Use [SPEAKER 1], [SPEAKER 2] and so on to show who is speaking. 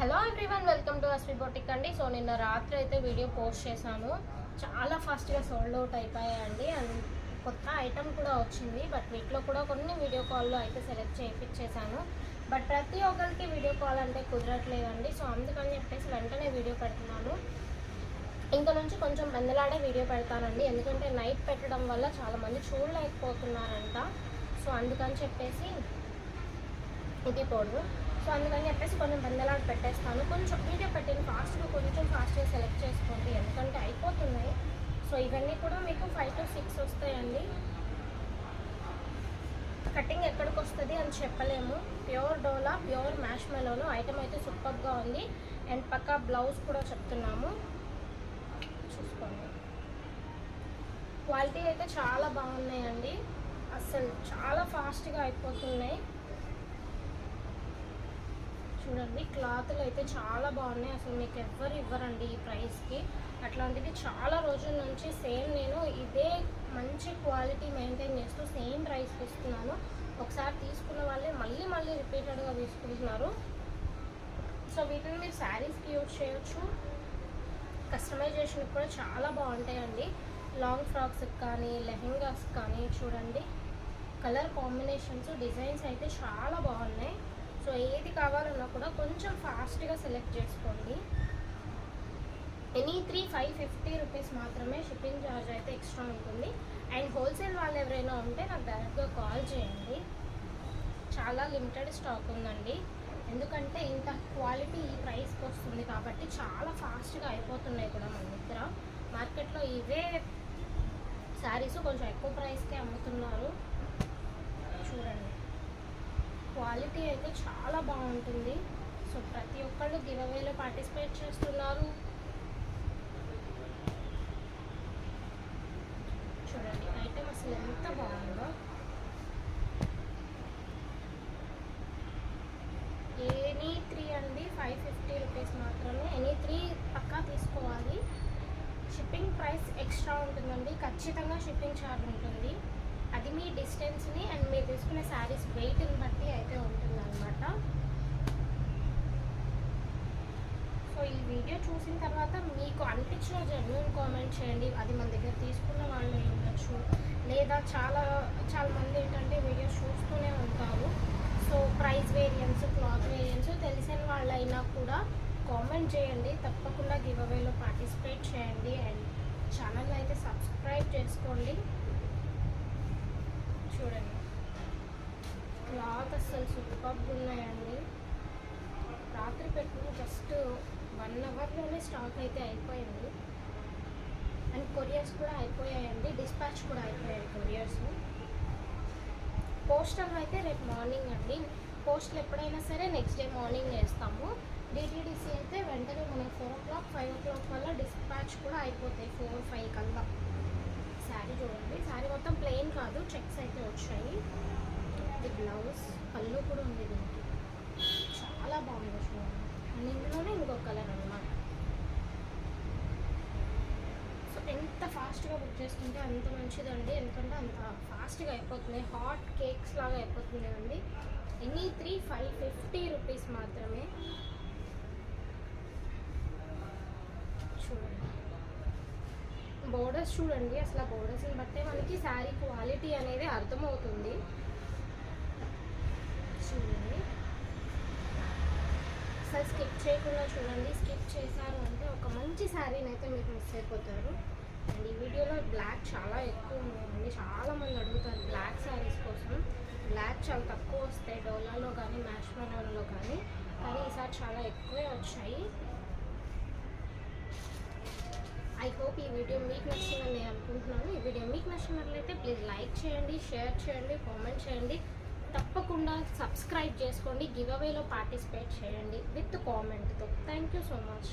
[SPEAKER 1] Hello everyone, welcome to Ashwi boutique అండి. So నిన్న రాత్రి అయితే వీడియో పోస్ట్ చేశాను. చాలా ఫాస్ట్గా సోల్డ్ అవుట్ అయిపోయాయండి. అండ్ కొత్త ఐటమ్ కూడా వచ్చింది. బట్ వీటిలో కూడా కొన్ని వీడియో కాల్లో అయితే సెలెక్ట్ చేయించేసాను. బట్ ప్రతి ఒక్కరికి వీడియో కాల్ అంటే కుదరట్లేదండి. సో అందుకని చెప్పేసి వెంటనే వీడియో పెడుతున్నాను. ఇంకా నుంచి కొంచెం బెందలాడే వీడియో పెడతానండి. ఎందుకంటే నైట్ పెట్టడం వల్ల చాలామంది చూడలేకపోతున్నారంట. సో అందుకని చెప్పేసి ఇది పోడు. సో అందుకని చెప్పేసి కొంచెం బందలాడు పెట్టేస్తాను. కొంచెం వీడియో పెట్టిన కొంచెం ఫాస్ట్గా సెలెక్ట్ చేసుకోండి, ఎందుకంటే అయిపోతున్నాయి. సో ఇవన్నీ కూడా మీకు 5 to 6 వస్తాయండి. కటింగ్ ఎక్కడికి వస్తుంది అని చెప్పలేము. ప్యూర్ డోలా, ప్యూర్ మ్యాష్ మెలోను ఐటమ్ అయితే సూపర్గా ఉంది. అండ్ పక్కా బ్లౌజ్ కూడా చెప్తున్నాము, చూసుకోండి. క్వాలిటీ అయితే చాలా బాగున్నాయండి. అసలు చాలా ఫాస్ట్గా అయిపోతున్నాయి. చూడండి, క్లాత్లు అయితే చాలా బాగున్నాయి. అసలు మీకు ఎవ్వరు ఇవ్వరండి ఈ ప్రైస్కి. అట్లాంటిది చాలా రోజుల నుంచి సేమ్ నేను ఇదే మంచి క్వాలిటీ మెయింటైన్ చేస్తూ సేమ్ ప్రైస్కి ఇస్తున్నాను. ఒకసారి తీసుకున్న వాళ్ళే మళ్ళీ మళ్ళీ రిపీటెడ్గా తీసుకుంటున్నారు. సో వీటిని మీరు శారీస్కి యూజ్ చేయొచ్చు. కస్టమైజేషన్ కూడా చాలా బాగుంటాయండి. లాంగ్ ఫ్రాక్స్కి కానీ లెహెంగాస్ కానీ చూడండి, కలర్ కాంబినేషన్స్, డిజైన్స్ అయితే చాలా బాగున్నాయి. సో ఏది కావాలన్నా కూడా కొంచెం ఫాస్ట్గా సెలెక్ట్ చేసుకోండి. ఎనీ 550 రూపీస్ మాత్రమే. షిప్పింగ్ ఛార్జ్ అయితే ఎక్స్ట్రా ఉంటుంది. అండ్ హోల్సేల్ వాళ్ళు ఎవరైనా ఉంటే నాకు డైరెక్ట్గా కాల్ చేయండి. చాలా లిమిటెడ్ స్టాక్ ఉందండి. ఎందుకంటే ఇంత క్వాలిటీ ఈ ప్రైస్కి వస్తుంది కాబట్టి చాలా ఫాస్ట్గా అయిపోతున్నాయి కూడా మన దగ్గర. మార్కెట్లో ఇవే శారీస్ కొంచెం ఎక్కువ ప్రైస్కే అమ్ముతున్నారు. చూడండి, క్వాలిటీ అయితే చాలా బాగుంటుంది. సో ప్రతి ఒక్కళ్ళు గివ్ అవేలో పార్టిసిపేట్ చేస్తున్నారు. చూడండి, ఐటమ్ అసలు ఎంత బాగుందో. ఎనీ 3 అండి, 550 రూపీస్ మాత్రమే. ఎనీ 3 పక్కా తీసుకోవాలి. షిప్పింగ్ ప్రైస్ ఎక్స్ట్రా ఉంటుందండి. ఖచ్చితంగా షిప్పింగ్ ఛార్జ్ ఉంటుంది. అది మీ డిస్టెన్స్ని అండ్ మీరు తీసుకునే శారీస్ వెయిట్ని బట్టి అయితే ఉంటుందన్నమాట. సో ఈ వీడియో చూసిన తర్వాత మీకు అనిపించిన జెన్యూన్ కామెంట్ చేయండి. అది మన దగ్గర తీసుకున్న వాళ్ళు ఉండొచ్చు, లేదా చాలా మంది ఏంటంటే వీడియోస్ చూస్తూనే ఉంటారు. So price variance, cloth variance తెలిసిన వాళ్ళైనా కూడా కామెంట్ చేయండి. తప్పకుండా గివ్ అవేలో పార్టిసిపేట్ చేయండి. అండ్ ఛానల్ అయితే సబ్స్క్రైబ్ చేసుకోండి. చూడండి, క్లాత్ అస్సలు సూపర్గా ఉన్నాయండి. రాత్రి పెట్టిన జస్ట్ 1 అవర్లోనే స్టాక్ అయితే అయిపోయింది. అండ్ కొరియర్స్ కూడా అయిపోయాయండి. డిస్పాచ్ కూడా అయిపోయాయి కొరియర్స్. పోస్టల్ అయితే రేపు మార్నింగ్ అండి. పోస్టులు ఎప్పుడైనా సరే నెక్స్ట్ డే మార్నింగ్ వేస్తాము. డిటీడీసీ అయితే వెంటనే మనకి 4 o'clock 5 o'clock వల్ల డిస్పాచ్ కూడా అయిపోతాయి. 4, 5 కల్లా. శారీ చూడండి, శారీ మొత్తం ప్లెయిన్ కాదు, చెక్స్ అయితే వచ్చాయి. ఇది బ్లౌజ్, పళ్ళు కూడా ఉంది దీనికి. చాలా బాగుంది చూడండి. అండ్ ఇందులోనే ఇంకో కలర్ అన్నమాట. సో ఎంత ఫాస్ట్గా బుక్ చేసుకుంటే అంత మంచిదండి. ఎందుకంటే అంత ఫాస్ట్గా అయిపోతుంది. హాట్ కేక్స్ లాగా అయిపోతుంది అండి. ఎనీ 550 రూపీస్ మాత్రమే. చూడండి, బోర్డర్స్ చూడండి. అసలు ఆ బోర్డర్స్ని బట్టే మనకి శారీ క్వాలిటీ అనేది అర్థమవుతుంది. చూడండి, అసలు స్కిప్ చేయకుండా చూడండి. స్కిప్ చేశారు అంటే ఒక మంచి శారీని అయితే మీకు మిస్ అయిపోతారు. అండ్ ఈ వీడియోలో బ్లాక్ చాలా ఎక్కువ ఉన్నాయండి. చాలామంది అడుగుతారు బ్లాక్ శారీస్ కోసం. బ్లాక్ చాలా తక్కువ వస్తాయి డోలాలో కానీ మ్యాష్ మెలోన్లో కానీ ఈసారి చాలా ఎక్కువే వచ్చాయి. ఐ హోప్ ఈ వీడియో మీకు నచ్చిందని నేను అనుకుంటున్నాను. ఈ వీడియో మీకు నచ్చినట్లయితే ప్లీజ్ లైక్ చేయండి, షేర్ చేయండి, కామెంట్ చేయండి. తప్పకుండా సబ్స్క్రైబ్ చేసుకోండి. గివ్ అవేలో పార్టిసిపేట్ చేయండి విత్ కామెంట్తో. Thank you so much.